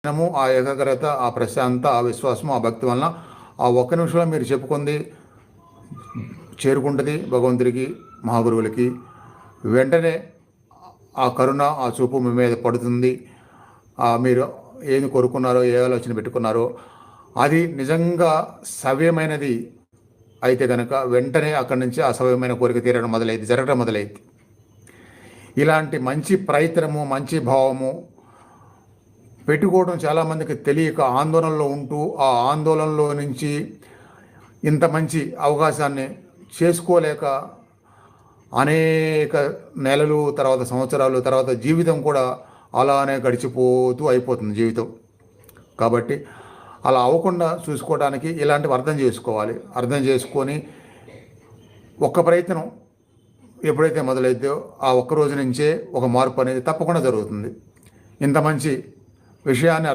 జ్ఞానము, ఆ ఏకాగ్రత, ఆ ప్రశాంతత, ఆ విశ్వాసము, ఆ భక్తి వలన ఆ ఒక్క నిమిషంలో మీరు చెప్పుకుంది చేరుకుంటుంది భగవంతుడికి, మహాగురువులకి. వెంటనే ఆ కరుణ, ఆ చూపు మీ మీద పడుతుంది. మీరు ఏది కోరుకున్నారో, ఏ ఆలోచన పెట్టుకున్నారో అది నిజంగా సవ్యమైనది అయితే కనుక వెంటనే అక్కడి నుంచి ఆ సవ్యమైన కోరిక తీరడం మొదలైంది, జరగడం మొదలైంది. ఇలాంటి మంచి ప్రయత్నము, మంచి భావము పెట్టుకోవడం చాలామందికి తెలియక ఆందోళనలో ఉంటూ, ఆ ఆందోళనలో నుంచి ఇంత మంచి అవకాశాన్ని చేసుకోలేక అనేక నెలలు, తర్వాత సంవత్సరాలు, తర్వాత జీవితం కూడా అలానే గడిచిపోతూ అయిపోతుంది జీవితం. కాబట్టి అలా అవ్వకుండా చూసుకోవడానికి ఇలాంటివి అర్థం చేసుకోవాలి. అర్థం చేసుకొని ఒక్క ప్రయత్నం ఎప్పుడైతే మొదలైద్దో ఆ ఒక్క రోజు నుంచే ఒక మార్పు అనేది తప్పకుండా జరుగుతుంది. ఇంత మంచి విషయాన్ని